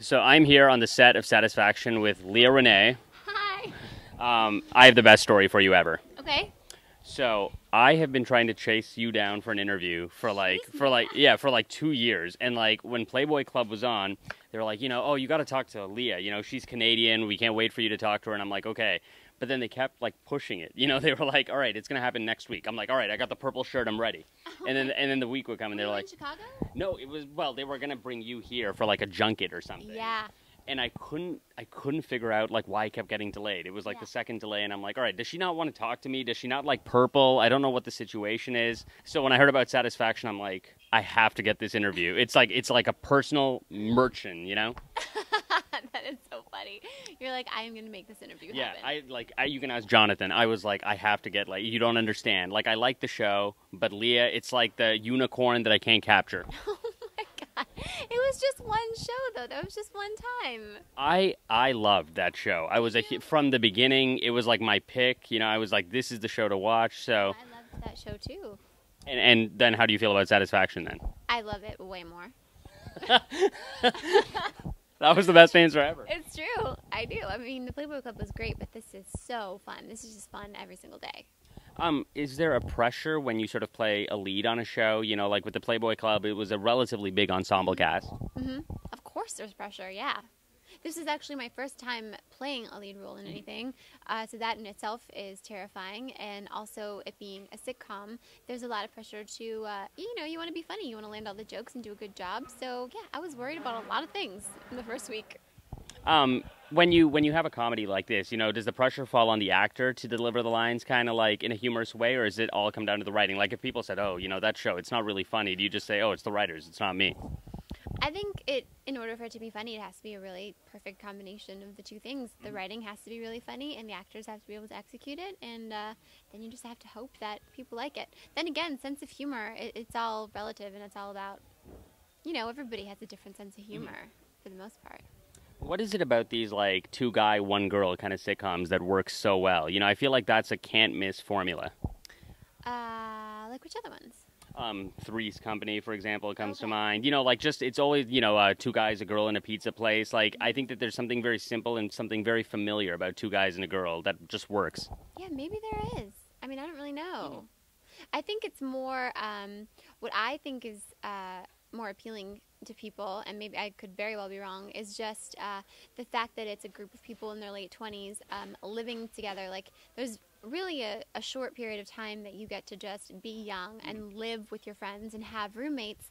So I'm here on the set of Satisfaction with Leah Renee. Hi. I have the best story for you ever. Okay. So I have been trying to chase you down for an interview for like 2 years, and like when Playboy Club was on, they were like, oh, you got to talk to Leah. She's Canadian. We can't wait for you to talk to her. And I'm like, okay. But then they kept like pushing it. They were like, all right, it's gonna happen next week. I'm like, all right, I got the purple shirt. I'm ready. And then the week would come, and they're like, in Chicago? no, they were gonna bring you here for like a junket or something. Yeah. And I couldn't figure out like why I kept getting delayed. It was like the second delay, and I'm like, all right, does she not want to talk to me? Does she not like purple? I don't know what the situation is. So when I heard about Satisfaction, I'm like, I have to get this interview. It's like a personal merchant, That is so funny. You're like, I am going to make this interview happen. Yeah, you can ask Jonathan. I was like, I have to get, like, you don't understand. Like, I like the show, but Leah, it's like the unicorn that I can't capture. Oh my God. It was just one show, though. That was just one time. I loved that show. I was from the beginning, it was like my pick. I was like, this is the show to watch. So I loved that show, too. And then how do you feel about Satisfaction then? I love it way more. That was the best answer ever. It's true. I do. I mean, the Playboy Club was great, but this is so fun. This is just fun every single day. Is there a pressure when you sort of play a lead on a show? Like with the Playboy Club, it was a relatively big ensemble cast. Mm-hmm. Of course there's pressure, yeah. This is actually my first time playing a lead role in anything, so that in itself is terrifying. And also, it being a sitcom, there's a lot of pressure to, you want to be funny, you want to land all the jokes and do a good job. So yeah, I was worried about a lot of things in the first week. When you have a comedy like this, does the pressure fall on the actor to deliver the lines kind of like in a humorous way, or does it all come down to the writing? Like if people said, oh, that show, it's not really funny, do you just say, oh, it's the writers, it's not me? I think in order for it to be funny, it has to be a really perfect combination of the two things. The writing has to be really funny, and the actors have to be able to execute it, and then you just have to hope that people like it. Then again, sense of humor, it's all relative, and it's all about, everybody has a different sense of humor for the most part. What is it about these, like, two guy, one girl kind of sitcoms that works so well? I feel like that's a can't-miss formula. Like which other ones? Three's Company, for example, comes to mind. It's always, two guys, a girl in a pizza place. Like, I think that there's something very simple and something very familiar about two guys and a girl that just works. Yeah, maybe there is. I mean, I don't really know. I think it's more, what I think is more appealing to people, and maybe I could very well be wrong, is just the fact that it's a group of people in their late 20s living together. Like, there's really a short period of time that you get to just be young and live with your friends and have roommates.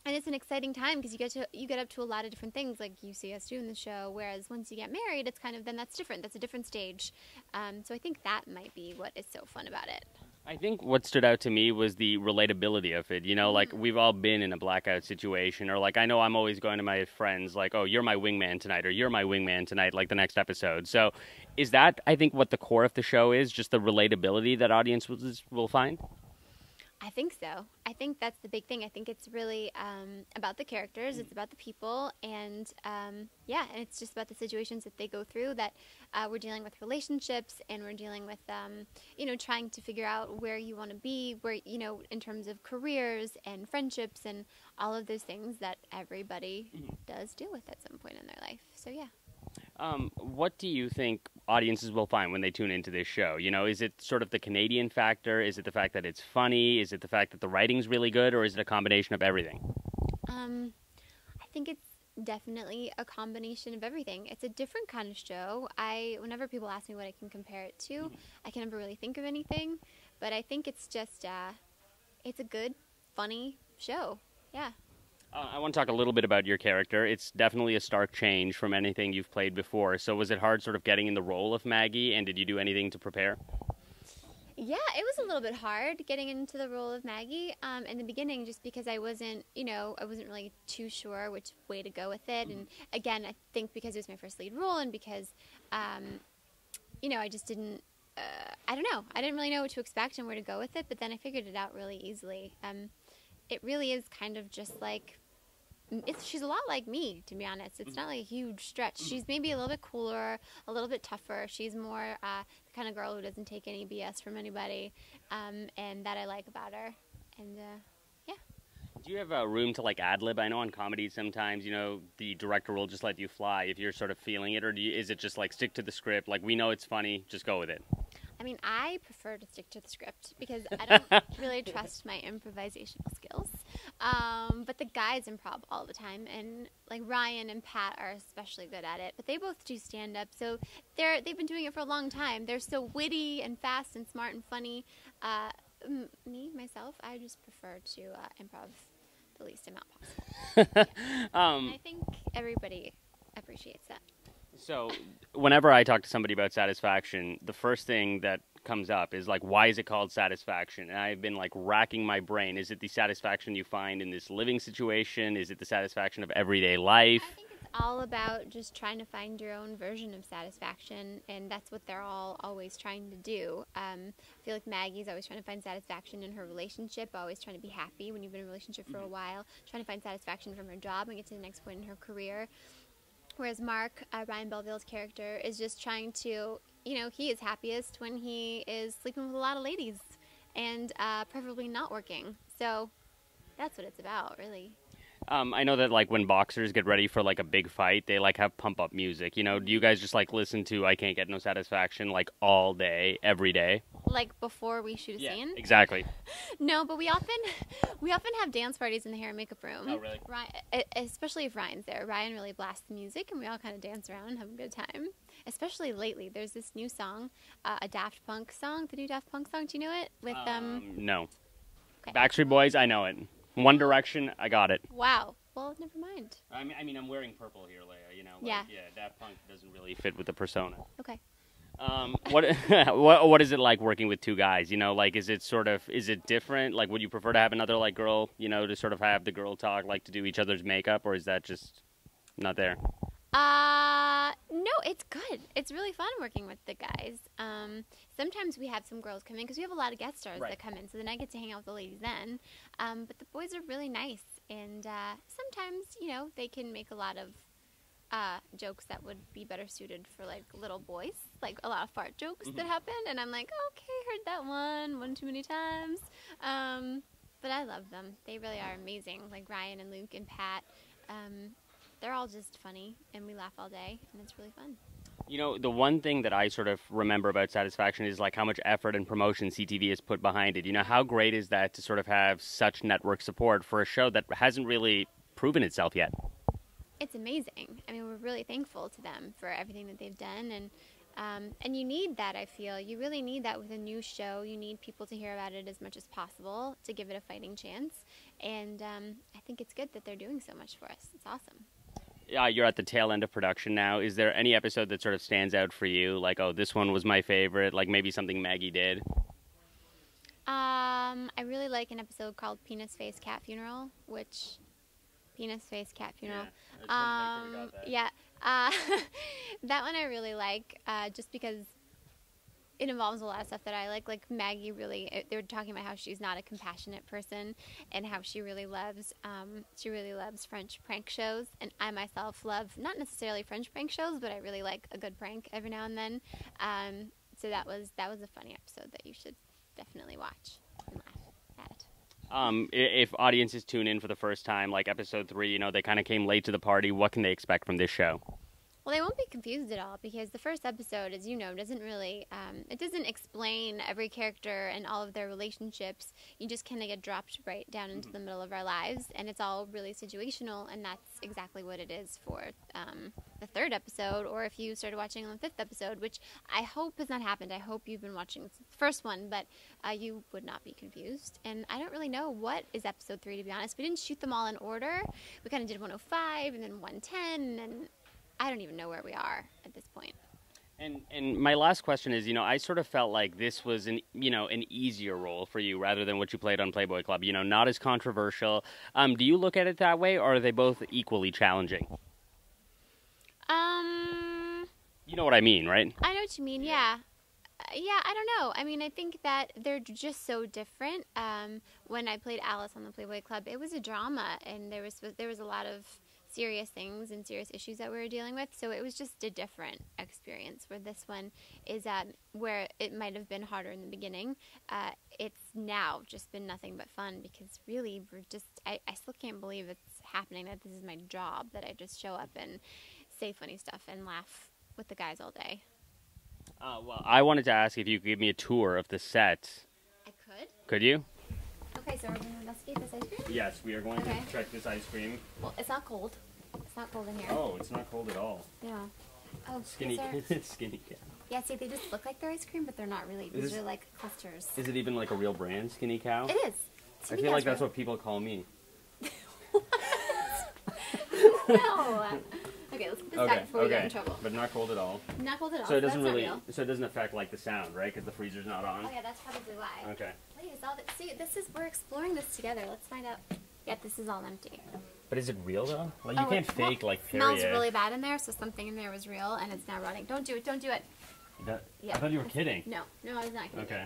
And it's an exciting time because you get up to a lot of different things like you see us do in the show, whereas once you get married, it's kind of, then that's different. That's a different stage. So I think that might be what is so fun about it. I think what stood out to me was the relatability of it. Like we've all been in a blackout situation, or like I know I'm always going to my friends like, oh, you're my wingman tonight, or you're my wingman tonight, like the next episode. So is that, I think, what the core of the show is, just the relatability that audiences will find? I think so. I think that's the big thing. I think it's really about the characters. It's about the people. And, and it's just about the situations that they go through, that we're dealing with relationships, and we're dealing with, trying to figure out where you want to be, where, in terms of careers and friendships and all of those things that everybody does deal with at some point in their life. So, yeah. What do you think audiences will find when they tune into this show? Is it sort of the Canadian factor? Is it the fact that it's funny? Is it the fact that the writing's really good? Or is it a combination of everything? I think it's definitely a combination of everything. It's a different kind of show. Whenever people ask me what I can compare it to, I can never really think of anything. But I think it's just, it's a good, funny show. Yeah. I want to talk a little bit about your character. It's definitely a stark change from anything you've played before. So was it hard sort of getting in the role of Maggie, and did you do anything to prepare? Yeah, it was a little bit hard getting into the role of Maggie in the beginning, just because I wasn't really too sure which way to go with it. And again, I think because it was my first lead role, and because, I just didn't, I don't know. I didn't really know what to expect and where to go with it, but then I figured it out really easily. It really is kind of just like, she's a lot like me, to be honest. It's not like a huge stretch. She's maybe a little bit cooler, a little bit tougher. She's more the kind of girl who doesn't take any BS from anybody, and that I like about her. And, yeah. Do you have room to like Adlib? I know on comedies sometimes, you know, the director will just let you fly if you're sort of feeling it, or is it just like stick to the script? Like we know it's funny, just go with it. I mean, I prefer to stick to the script because I don't really trust my improvisational skills. But the guys improv all the time, and like Ryan and Pat are especially good at it. But they both do stand up, so they've been doing it for a long time. They're so witty and fast and smart and funny. Myself, I just prefer to improv the least amount possible. I think everybody appreciates that. So whenever I talk to somebody about satisfaction, the first thing that comes up is like, why is it called satisfaction? And I've been like racking my brain. Is it the satisfaction you find in this living situation? Is it the satisfaction of everyday life? I think it's all about just trying to find your own version of satisfaction, and that's what they're all always trying to do. I feel like Maggie's always trying to find satisfaction in her relationship, always trying to be happy when you've been in a relationship for a while, trying to find satisfaction from her job and get to the next point in her career. Whereas Mark, Ryan Belville's character, is just trying to, he is happiest when he is sleeping with a lot of ladies and preferably not working. So that's what it's about, really. I know that like when boxers get ready for like a big fight, they like have pump up music. You know, do you guys just like listen to "I Can't Get No Satisfaction" like all day, every day? Like before we shoot a scene? Exactly. No, but we often have dance parties in the hair and makeup room. Oh, really? Ryan, especially if Ryan's there. Ryan really blasts the music, and we all kind of dance around and have a good time. Especially lately, there's this new song, a Daft Punk song, the new Daft Punk song. Do you know it? With No. Okay. Backstreet Boys, I know it. One Direction, I got it. Wow. Well, never mind. I mean, I'm wearing purple here, Leah. You know, like, yeah. Daft Punk doesn't really fit with the persona. Okay. What is it like working with two guys? You know, like, is it different? Like, would you prefer to have another like girl? You know, to sort of have the girl talk, like to do each other's makeup, or is that just not there? No, it's good. It's really fun working with the guys. Sometimes we have some girls come in because we have a lot of guest stars that come in, so then I get to hang out with the ladies then. But the boys are really nice, and sometimes, they can make a lot of jokes that would be better suited for like little boys, like a lot of fart jokes that happen, and I'm like, okay, heard that one too many times. But I love them. They really are amazing. Like Ryan and Luke and Pat. They're all just funny, and we laugh all day, and it's really fun. You know, the one thing that I sort of remember about Satisfaction is like how much effort and promotion CTV has put behind it. You know, how great is that to sort of have such network support for a show that hasn't really proven itself yet? It's amazing. I mean, we're really thankful to them for everything that they've done, and you need that, I feel. You really need that with a new show. You need people to hear about it as much as possible to give it a fighting chance, and I think it's good that they're doing so much for us. It's awesome. You're at the tail end of production now. Is there any episode that sort of stands out for you? Like, oh, this one was my favorite. Like maybe something Maggie did. I really like an episode called Penis Face Cat Funeral, which Penis Face Cat Funeral. Yeah, that one I really like, just because it involves a lot of stuff that I like. Like Maggie they were talking about how she's not a compassionate person and how she really loves French prank shows. And I myself love not necessarily French prank shows, but I really like a good prank every now and then. So that was a funny episode that you should definitely watch and laugh at. If audiences tune in for the first time, like episode 3, they kind of came late to the party, what can they expect from this show? Well, they won't be confused at all because the first episode, as you know, doesn't really, it doesn't explain every character and all of their relationships. You just kind of get dropped right down into the middle of our lives, and it's all really situational, and that's exactly what it is for the third episode, or if you started watching on the 5th episode, which I hope has not happened. I hope you've been watching the first one, but you would not be confused. And I don't really know what is episode 3, to be honest. We didn't shoot them all in order. We kind of did 105 and then 110, and I don't even know where we are at this point. And my last question is, I sort of felt like this was an easier role for you rather than what you played on Playboy Club. Not as controversial. Do you look at it that way, or are they both equally challenging? You know what I mean, right? I know what you mean. Yeah. I don't know. I mean, I think that they're just so different. When I played Alice on the Playboy Club, it was a drama, and there was a lot of serious things and serious issues that we were dealing with. So it was just a different experience, where this one is where it might have been harder in the beginning. It's now just been nothing but fun, because really we're just, I still can't believe it's happening, that this is my job, that I just show up and say funny stuff and laugh with the guys all day. Well, I wanted to ask if you could give me a tour of the set. I could? Could you? Okay, so we're going to investigate this ice cream? Yes, we are going to check this ice cream. Well, it's not cold. It's not cold in here. Oh, it's not cold at all. Yeah. Oh, skinny cat. Yeah, see, they just look like they're ice cream, but they're not really. These are like clusters. Is it even like a real brand, Skinny Cow? It is. I feel like that's what people call me. No. Okay, let's put this back before we get in trouble. But not cold at all. Not cold at all. So it doesn't really. Real. So it doesn't affect like the sound, right? Because the freezer's not on. Oh yeah, that's probably why. Okay. Wait, is all that? See, we're exploring this together. Let's find out. Yeah, this is all empty. But is it real though? Like you can't fake like It smells really bad in there, so something in there was real, and it's now rotting. Don't do it. Don't do it. I thought you were kidding. No, I was not kidding. Okay.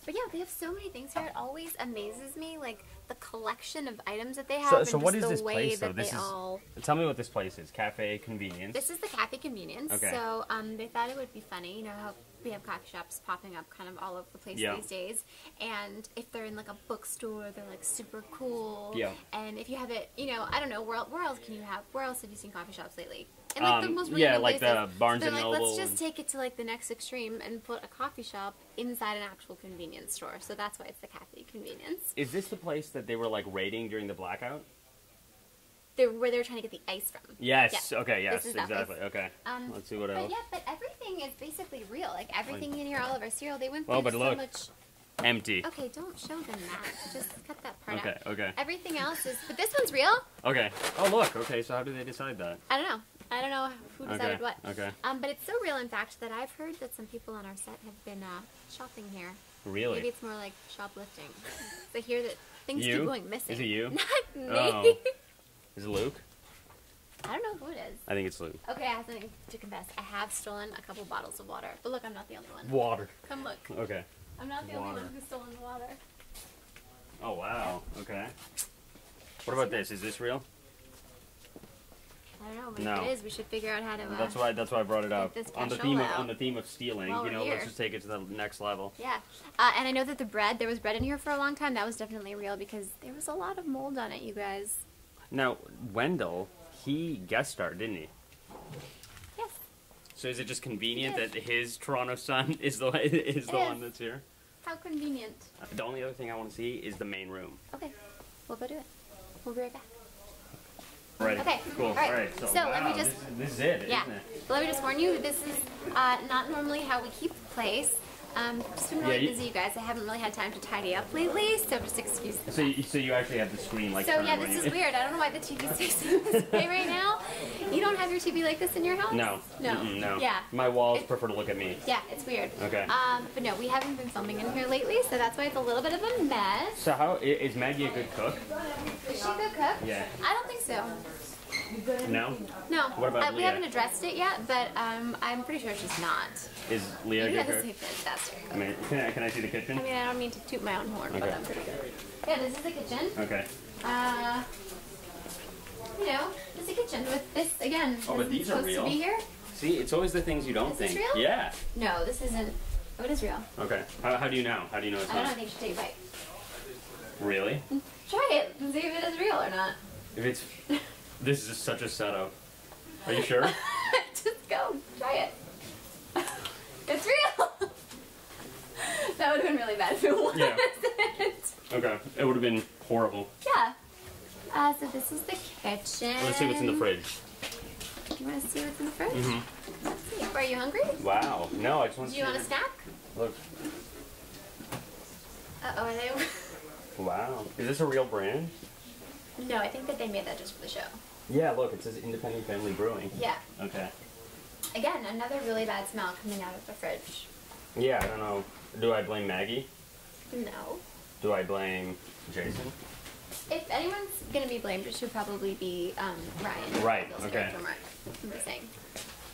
But yeah, they have so many things here. It always amazes me, like the collection of items that they have. So and what just is this the way place that though? This they is. all... Tell me what this place is. Cafe Convenience. This is the Cafe Convenience. Okay. So they thought it would be funny, you know how we have coffee shops popping up kind of all over the place these days. And if they're in like a bookstore, they're like super cool. Yeah. And if you have it, you know, I don't know, where else can you have? Where else have you seen coffee shops lately? And like the most random like places. the Barnes so and like, Noble. let's just take it to like the next extreme and put a coffee shop inside an actual convenience store. So that's why it's the Cafe Convenience. Is this the place that they were like raiding during the blackout? Where they were trying to get the ice from. Yes. Yeah. Okay. Yes. This is that Exactly. place. Okay. Let's see what else. But yeah, but everything is basically real. Like everything in here, all of our cereal, they went Well, through but so look. much. Empty. Okay, don't show them that. Just cut that part out. Okay. Everything else is, but this one's real. Okay. Oh look. Okay. So how did they decide that? I don't know who decided what. Okay. But it's so real, in fact, that I've heard that some people on our set have been shopping here. Really? Maybe it's more like shoplifting. They hear that things You? keep going missing. Is it you? Not me. Oh. Is it Luke? I don't know who it is. I think it's Luke. Okay, I have something to confess. I have stolen a couple bottles of water. But look, I'm not the only one. Water. Come look. Okay. I'm not the only one who's stolen the water. Oh wow. Okay. What about this? Is this real? I don't know. Maybe No. it is. We should figure out how to. That's why I brought it up. this On the theme of stealing. While You know, we're let's here. just take it to the next level. Yeah. And I know that there was bread in here for a long time. That was definitely real because there was a lot of mold on it, you guys. Now, Wendell, he guest starred, didn't he? Yes. So is it just convenient Yes. that his Toronto son is the one that's here? How convenient. The only other thing I want to see is the main room. Okay. We'll go do it. We'll be right back. Right. Okay. Cool. All right. All right. So wow, let me just. This is it, Yeah. isn't it? But let me just warn you, this is not normally how we keep the place. Just been really busy, you guys. I haven't really had time to tidy up lately, so just excuse me. So you actually have the screen like. So turned yeah, when this you- is weird. I don't know why the TV stays this way right now. You don't have your TV like this in your house? No. No. Mm-mm, no. Yeah. My walls prefer to look at me. Yeah, it's weird. Okay. But no, we haven't been filming in here lately, so that's why it's a little bit of a mess. So how is Maggie a good cook? Is she a good cook? Yeah. I don't think so. No. No. What about we Leah? haven't addressed it yet, but I'm pretty sure she's not. Is Leah a You good guys cook? say fantastic. I mean, can I see the kitchen? I mean, I don't mean to toot my own horn, but Okay. I'm pretty good. Yeah, this is the kitchen. Okay. You know, it's a kitchen with this again. Oh, but isn't these are supposed real. to be here. See, it's always the things you don't Is this think. real? Yeah. No, this isn't. Oh, it is real. Okay. How do you know? How do you know it's I don't know. I not? think you should take a bite. Really? Try it and see if it is real or not. If it's, this is just such a setup. Are you sure? Just go. Try it. It's real. That would have been really bad if it wasn't. Yeah. Okay. It would have been horrible. Yeah. So this is the kitchen. Let's see what's in the fridge. You want to see what's in the fridge? Mm-hmm. Let's see. Are you hungry? Wow. No, I just want to Do you want a snack? Look. Uh-oh, are they... Wow. Is this a real brand? No, I think that they made that just for the show. Yeah, look, it says Independent Family Brewing. Yeah. Okay. Again, another really bad smell coming out of the fridge. Yeah, I don't know. Do I blame Maggie? No. Do I blame Jason? If anyone's gonna be blamed, it should probably be Ryan. Right, Bill's okay. character, Mark. I'm just saying.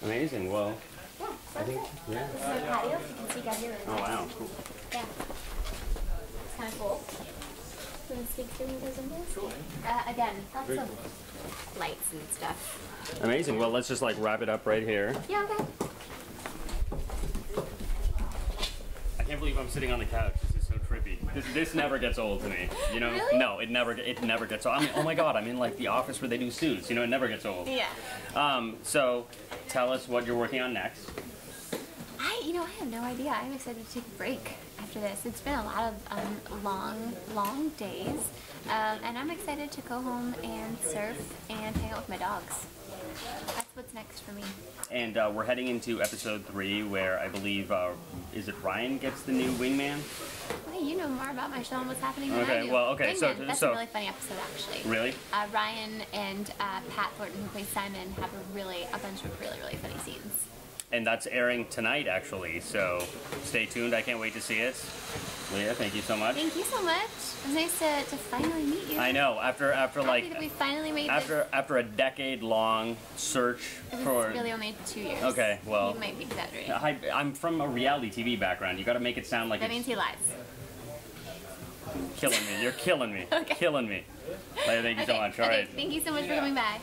Amazing. Well, Yeah, so I that's think, it. yeah. This is our patio, so you can see down here. Oh, wow. Cool. Yeah. It's kind of cool. You can speak through me those windows? Again, lots of lights and stuff. Amazing. Well, let's just like wrap it up right here. Yeah, okay. I can't believe I'm sitting on the couch. This is so trippy. This never gets old to me. You know? Really? No, it never gets old. I mean, oh my God, I'm in like the office where they do suits. You know, it never gets old. Yeah. So tell us what you're working on next. I have no idea. I'm excited to take a break after this. It's been a lot of long days, and I'm excited to go home and surf and hang out with my dogs. That's what's next for me. And we're heading into episode 3, where I believe, is it Ryan gets the new wingman? Well, you know more about my show and what's happening than I do. Well, okay. Wingman, that's a really funny episode, actually. Really? Ryan and Pat Thornton, who plays Simon, have a bunch of really funny scenes. And that's airing tonight, actually, so stay tuned. I can't wait to see it. Leah, thank you so much. Thank you so much. It was nice to finally meet you. I know, after like that we finally made after a decade-long search for. It's really only 2 years. Okay, well. You might be exaggerating. I'm from a reality TV background. You got to make it sound like. That means he lies. Killing me. You're killing me. Okay. Killing me. Leah, thank you so much. All right. Thank you so much for coming by.